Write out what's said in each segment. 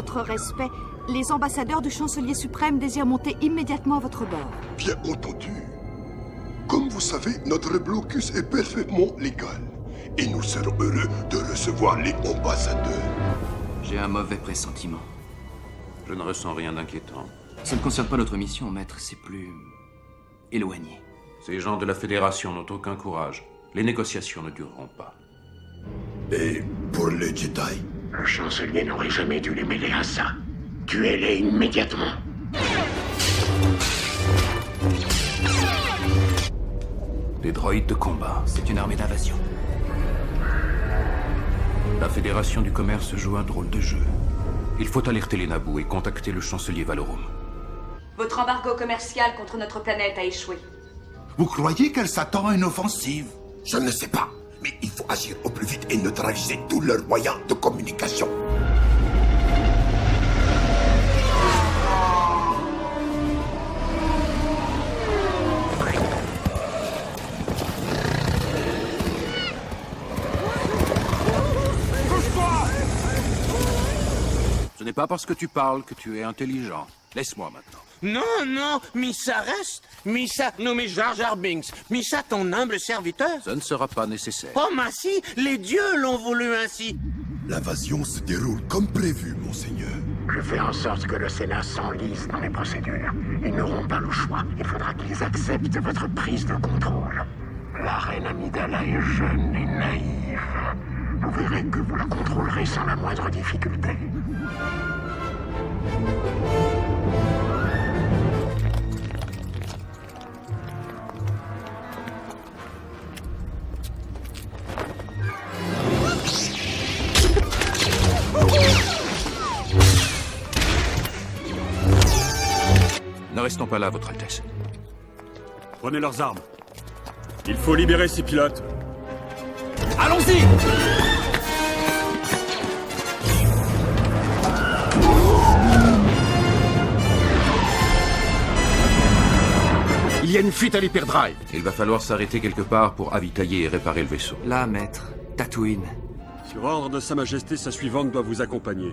votre respect, les ambassadeurs du chancelier suprême désirent monter immédiatement à votre bord. Bien entendu. Comme vous savez, notre blocus est parfaitement légal. Et nous serons heureux de recevoir les ambassadeurs. J'ai un mauvais pressentiment. Je ne ressens rien d'inquiétant. Ça ne concerne pas notre mission, maître, c'est plus... éloigné. Ces gens de la Fédération n'ont aucun courage. Les négociations ne dureront pas. Et pour les Jedi? Le chancelier n'aurait jamais dû les mêler à ça. Tuez-les immédiatement. Des droïdes de combat. C'est une armée d'invasion. La Fédération du Commerce joue un drôle de jeu. Il faut alerter les Naboo et contacter le chancelier Valorum. Votre embargo commercial contre notre planète a échoué. Vous croyez qu'elle s'attend à une offensive? Je ne sais pas, mais il faut agir au plus vite et neutraliser tous leurs moyens de communication. Ce n'est pas parce que tu parles que tu es intelligent. Laisse-moi maintenant. Non, non, Missa reste. Missa nommé Jar Jar Binks. Missa ton humble serviteur. Ça ne sera pas nécessaire. Oh, mais si, les dieux l'ont voulu ainsi. L'invasion se déroule comme prévu, monseigneur. Je fais en sorte que le Sénat s'enlise dans les procédures. Ils n'auront pas le choix. Il faudra qu'ils acceptent votre prise de contrôle. La reine Amidala est jeune et naïve. Vous verrez que vous la contrôlerez sans la moindre difficulté. Ne restons pas là, Votre Altesse. Prenez leurs armes. Il faut libérer ces pilotes. Allons-y! Il y a une fuite à l'hyperdrive. Il va falloir s'arrêter quelque part pour avitailler et réparer le vaisseau. Là, maître. Tatooine. Sur ordre de Sa Majesté, sa suivante doit vous accompagner.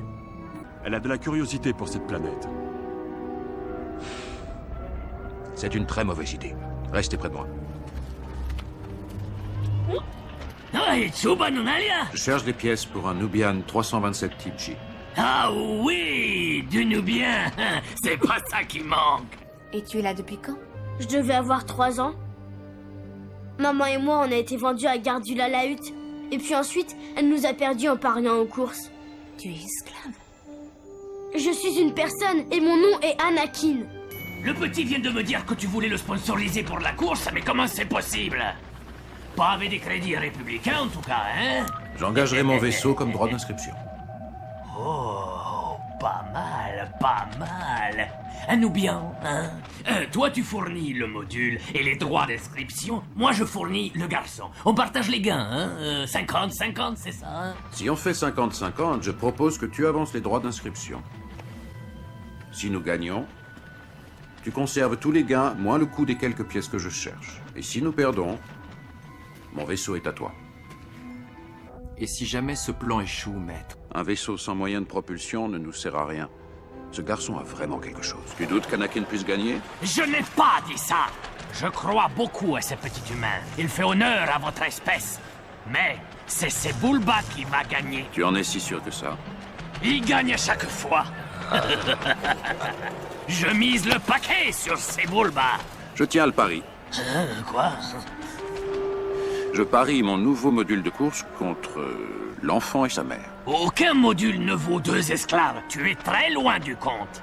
Elle a de la curiosité pour cette planète. C'est une très mauvaise idée. Restez près de moi. Je cherche des pièces pour un Nubian 327 Type J. Ah oui, du Nubien. C'est pas ça qui manque. Et tu es là depuis quand? Je devais avoir 3 ans. Maman et moi, on a été vendus à Gardula Lahut. Et puis ensuite, elle nous a perdus en pariant aux courses. Tu es esclave? Je suis une personne et mon nom est Anakin. Le petit vient de me dire que tu voulais le sponsoriser pour la course, mais comment c'est possible? Pas avec des crédits républicains en tout cas, hein? J'engagerai mon vaisseau comme droit d'inscription. Oh, pas mal, pas mal. Un Nubien, hein? Toi, tu fournis le module et les droits d'inscription. Moi, je fournis le garçon. On partage les gains, hein? 50-50, c'est ça, hein? Si on fait 50-50, je propose que tu avances les droits d'inscription. Si nous gagnons, tu conserves tous les gains, moins le coût des quelques pièces que je cherche. Et si nous perdons, mon vaisseau est à toi. Et si jamais ce plan échoue, maître? Un vaisseau sans moyen de propulsion ne nous sert à rien. Ce garçon a vraiment quelque chose. Tu doutes qu'Anakin puisse gagner? Je n'ai pas dit ça. Je crois beaucoup à ce petit humain. Il fait honneur à votre espèce. Mais c'est Sebulba qui va gagner. Tu en es si sûr que ça? Il gagne à chaque fois. Je mise le paquet sur Sebulba. Je tiens le pari. Quoi? Je parie mon nouveau module de course contre l'enfant et sa mère. Aucun module ne vaut 2 esclaves. Tu es très loin du compte.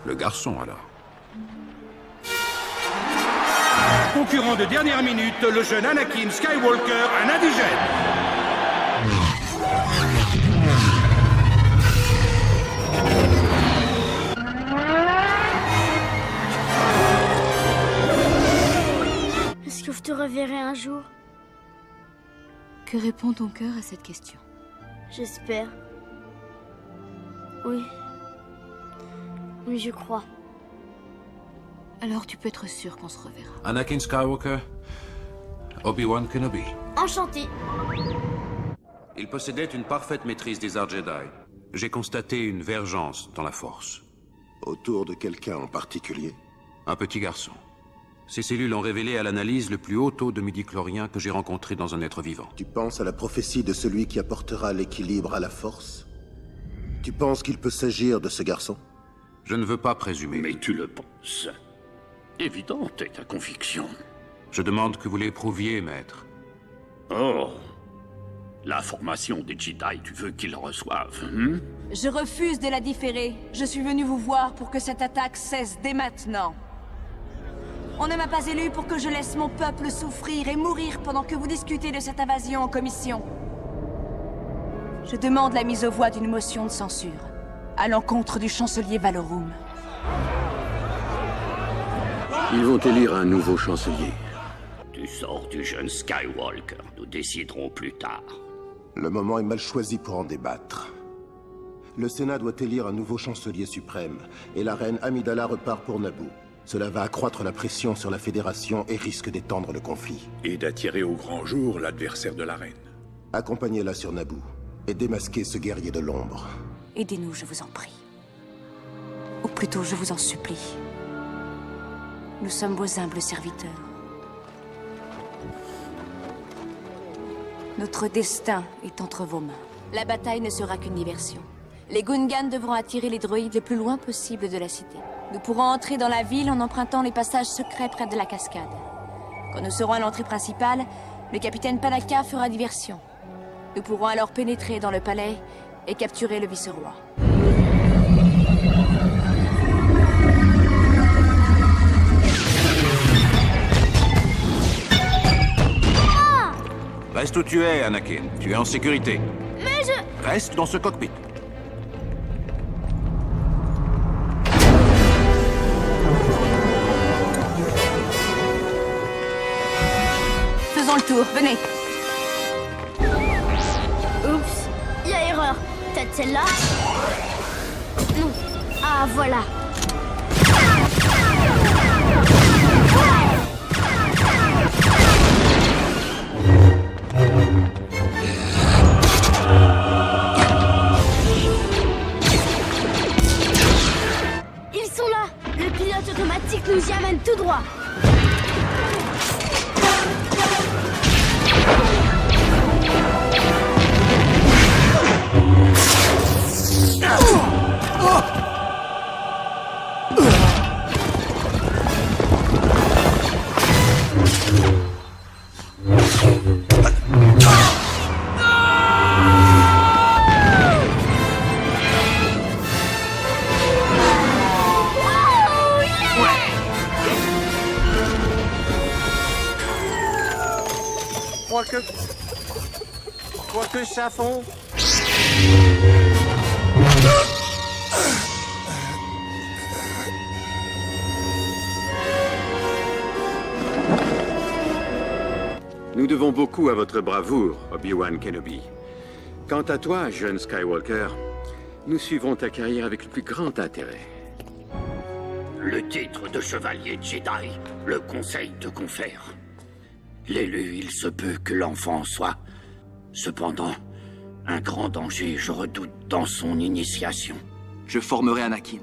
Le garçon, alors. Concurrent de dernière minute, le jeune Anakin Skywalker, un indigène. Est-ce que je te reverrai un jour? Que répond ton cœur à cette question? J'espère. Oui. Oui, je crois. Alors tu peux être sûr qu'on se reverra. Anakin Skywalker, Obi-Wan Kenobi. Enchanté. Il possédait une parfaite maîtrise des arts Jedi. J'ai constaté une vergence dans la Force. Autour de quelqu'un en particulier? Un petit garçon. Ces cellules ont révélé à l'analyse le plus haut taux de midi-chlorien que j'ai rencontré dans un être vivant. Tu penses à la prophétie de celui qui apportera l'équilibre à la Force? Tu penses qu'il peut s'agir de ce garçon? Je ne veux pas présumer. Mais tu le penses. Évidente est ta conviction. Je demande que vous l'éprouviez, maître. Oh. La formation des Jedi, tu veux qu'ils reçoivent, hein? Je refuse de la différer. Je suis venu vous voir pour que cette attaque cesse dès maintenant. On ne m'a pas élu pour que je laisse mon peuple souffrir et mourir pendant que vous discutez de cette invasion en commission. Je demande la mise aux voix d'une motion de censure, à l'encontre du chancelier Valorum. Ils vont élire un nouveau chancelier. Du sort du jeune Skywalker, nous déciderons plus tard. Le moment est mal choisi pour en débattre. Le Sénat doit élire un nouveau chancelier suprême, et la reine Amidala repart pour Naboo. Cela va accroître la pression sur la Fédération et risque d'étendre le conflit. Et d'attirer au grand jour l'adversaire de la reine. Accompagnez-la sur Naboo, et démasquez ce guerrier de l'ombre. Aidez-nous, je vous en prie. Ou plutôt, je vous en supplie. Nous sommes vos humbles serviteurs. Notre destin est entre vos mains. La bataille ne sera qu'une diversion. Les Gungans devront attirer les droïdes le plus loin possible de la cité. Nous pourrons entrer dans la ville en empruntant les passages secrets près de la cascade. Quand nous serons à l'entrée principale, le capitaine Panaka fera diversion. Nous pourrons alors pénétrer dans le palais et capturer le vice-roi. Reste où tu es, Anakin. Tu es en sécurité. Mais je... Reste dans ce cockpit. Faisons le tour, venez. Oups, il y a erreur. Peut-être celle-là? Non. Ah, voilà. Ils sont là. Le pilote automatique nous y amène tout droit. Quoi que ça fond. Nous devons beaucoup à votre bravoure, Obi-Wan Kenobi. Quant à toi, jeune Skywalker, nous suivrons ta carrière avec le plus grand intérêt. Le titre de chevalier Jedi, le conseil te confère. L'élu, il se peut que l'enfant soit. Cependant, un grand danger je redoute dans son initiation. Je formerai Anakin.